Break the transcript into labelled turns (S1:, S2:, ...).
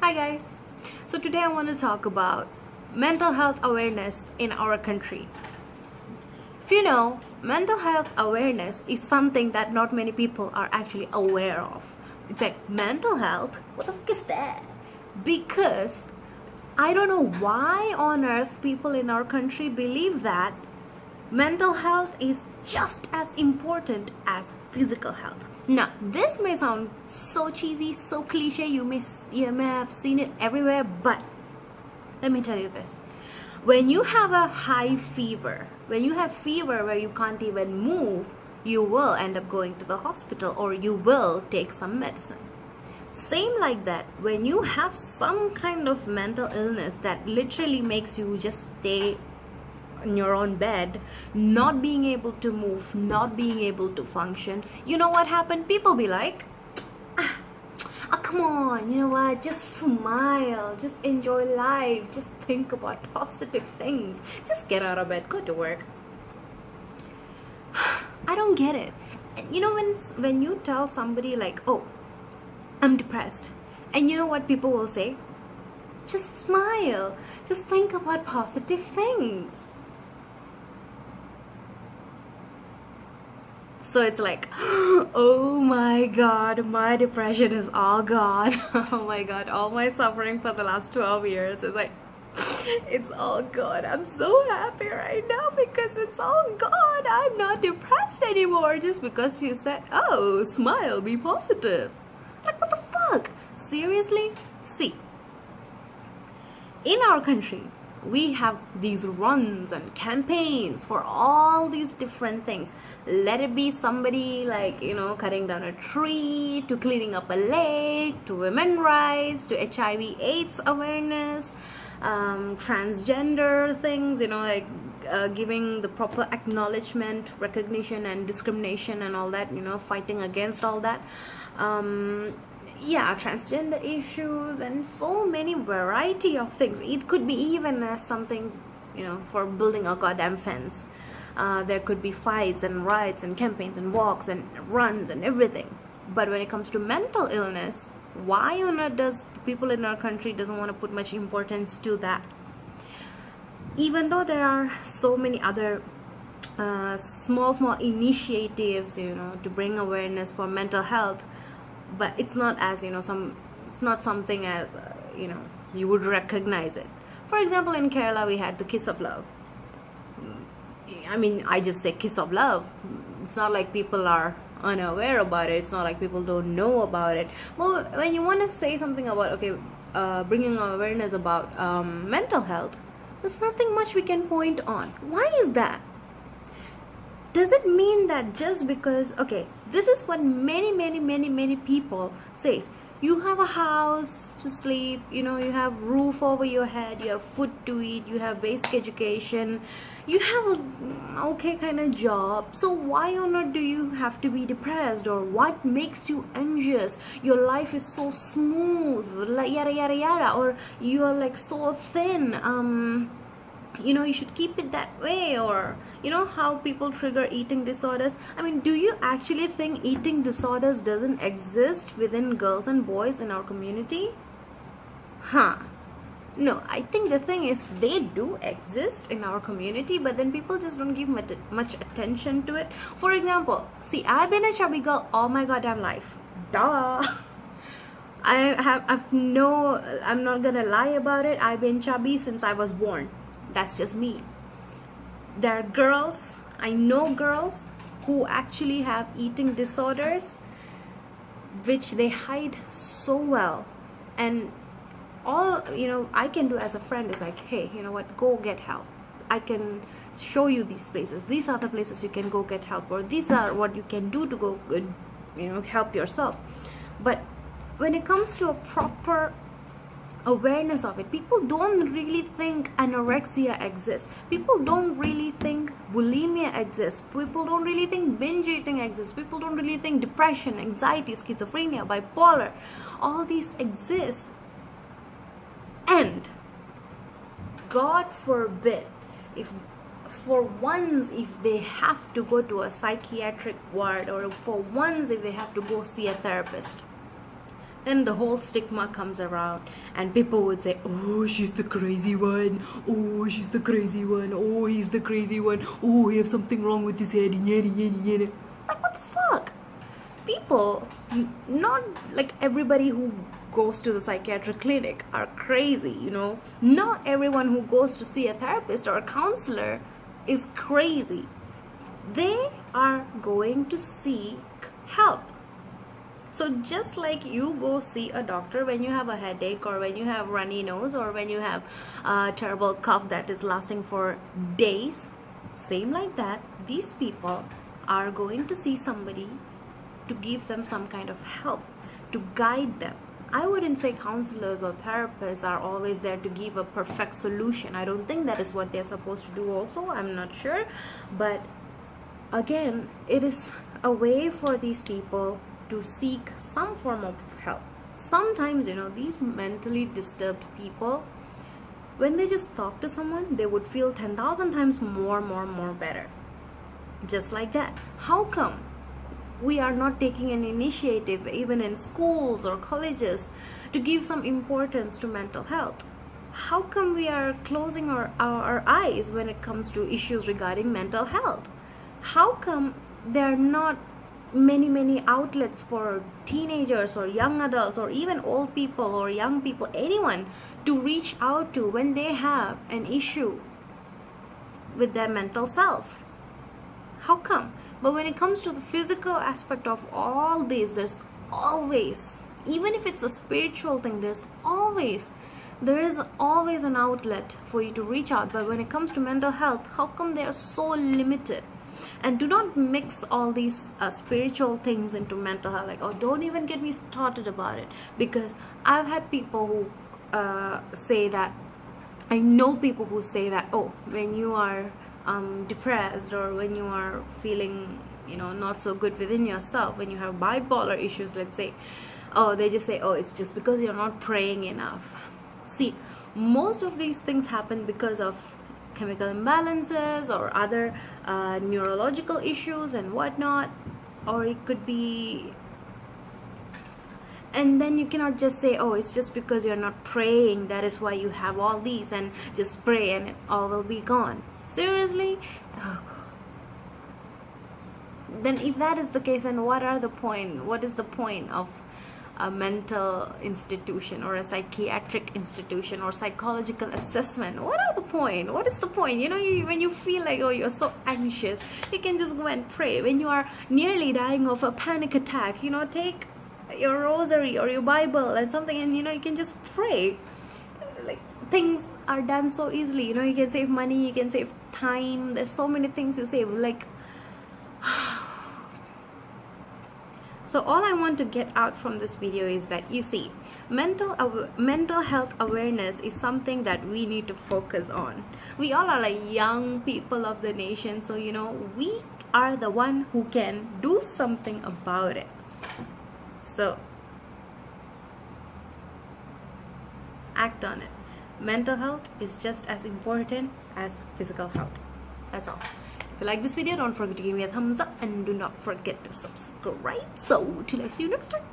S1: Hi guys, so today I want to talk about mental health awareness in our country. If you know, mental health awareness is something that not many people are actually aware of. It's like, mental health? What the fuck is that? Because I don't know why on earth people in our country believe that mental health is just as important as physical health. Now, this may sound so cheesy, so cliche, you may have seen it everywhere, but let me tell you this. When you have a high fever, when you have fever where you can't even move, you will end up going to the hospital or you will take some medicine. Same like that, when you have some kind of mental illness that literally makes you just stay in your own bed, not being able to move, not being able to function, you know what happened? People be like, come on, you know what, just smile, just enjoy life, just think about positive things, just get out of bed, go to work. I don't get it. You know, when you tell somebody like, oh, I'm depressed, and you know what people will say? Just smile, just think about positive things. So it's like, oh my god, my depression is all gone. Oh my god, all my suffering for the last 12 years is like, it's all gone. I'm so happy right now because it's all gone. I'm not depressed anymore just because you said, oh, smile, be positive. Like, what the fuck? Seriously? See, in our country, we have these runs and campaigns for all these different things. Let it be somebody like, you know, cutting down a tree, to cleaning up a lake, to women's rights, to HIV/AIDS awareness, transgender things, you know, like giving the proper acknowledgement, recognition and discrimination and all that, you know, fighting against all that. Yeah, transgender issues and so many variety of things. It could be even something, you know, for building a goddamn fence. There could be fights and riots and campaigns and walks and runs and everything. But when it comes to mental illness, why on earth does people in our country doesn't want to put much importance to that? Even though there are so many other small initiatives, you know, to bring awareness for mental health, but it's not as, you know, it's not something as you know, you would recognize it. For example, in Kerala we had the Kiss of Love. I mean, I just say Kiss of Love. It's not like people are unaware about it. It's not like people don't know about it. Well, when you want to say something about, okay, bringing awareness about mental health, there's nothing much we can point on. Why is that? Does it mean that just because, okay, this is what many people say, you have a house to sleep, you know, you have roof over your head, you have food to eat, you have basic education, you have a okay kind of job, so why on earth do you have to be depressed? Or what makes you anxious? Your life is so smooth, like yada yada yada, or you are like so thin, you know, you should keep it that way. Or you know how people trigger eating disorders. I mean, do you actually think eating disorders doesn't exist within girls and boys in our community? No, I think the thing is, they do exist in our community, but then people just don't give much attention to it. For example, see, I've been a chubby girl all my goddamn life. Duh. I'm not gonna lie about it. I've been chubby since I was born. That's just me. There are girls, I know girls who actually have eating disorders which they hide so well, and all, you know, I can do as a friend is like, hey, you know what, go get help. I can show you these places. These are the places you can go get help, or these are what you can do to go, you know, help yourself. But when it comes to a proper awareness of it, people don't really think anorexia exists. People don't really think bulimia exists. People don't really think binge eating exists. People don't really think depression, anxiety, schizophrenia, bipolar, all these exist. And God forbid, if for once if they have to go to a psychiatric ward, or for once if they have to go see a therapist, then the whole stigma comes around and people would say, oh, she's the crazy one, oh, she's the crazy one, oh, he's the crazy one, oh, he has something wrong with his head. Like, what the fuck? People, not like everybody who goes to the psychiatric clinic are crazy, you know. Not everyone who goes to see a therapist or a counselor is crazy. They are going to seek help. So just like you go see a doctor when you have a headache, or when you have runny nose, or when you have a terrible cough that is lasting for days, same like that, these people are going to see somebody to give them some kind of help, to guide them. I wouldn't say counselors or therapists are always there to give a perfect solution. I don't think that is what they're supposed to do also. I'm not sure. But again, it is a way for these people to seek some form of help. Sometimes, you know, these mentally disturbed people, when they just talk to someone, they would feel 10,000 times more better. Just like that. How come we are not taking an initiative, even in schools or colleges, to give some importance to mental health? How come we are closing our eyes when it comes to issues regarding mental health? How come there are not many outlets for teenagers or young adults or even old people or young people, anyone, to reach out to when they have an issue with their mental self? How come? But when it comes to the physical aspect of all this, there's always, even if it's a spiritual thing, there is always an outlet for you to reach out. But when it comes to mental health, how come they are so limited? And do not mix all these spiritual things into mental health. Like, oh, don't even get me started about it, because I've had people who say that, I know people who say that, oh, when you are depressed, or when you are feeling, you know, not so good within yourself, when you have bipolar issues, let's say, oh, they just say, oh, it's just because you're not praying enough. See, most of these things happen because of chemical imbalances or other neurological issues and whatnot, or it could be, and then you cannot just say, oh, it's just because you're not praying, that is why you have all these, and just pray and it all will be gone. Seriously? Oh, God. Then if that is the case, then what is the point of a mental institution or a psychiatric institution or psychological assessment? What is the point? You know, when you feel like, oh, you're so anxious, you can just go and pray. When you are nearly dying of a panic attack, you know, take your rosary or your Bible and something, and you know, you can just pray. Like, things are done so easily. You know, you can save money, you can save time, there's so many things you save. Like, so all I want to get out from this video is that, you see, mental health awareness is something that we need to focus on. We all are like young people of the nation, so you know, we are the one who can do something about it. So act on it. Mental health is just as important as physical health. That's all. If you like this video, don't forget to give me a thumbs up and do not forget to subscribe. So till I see you next time.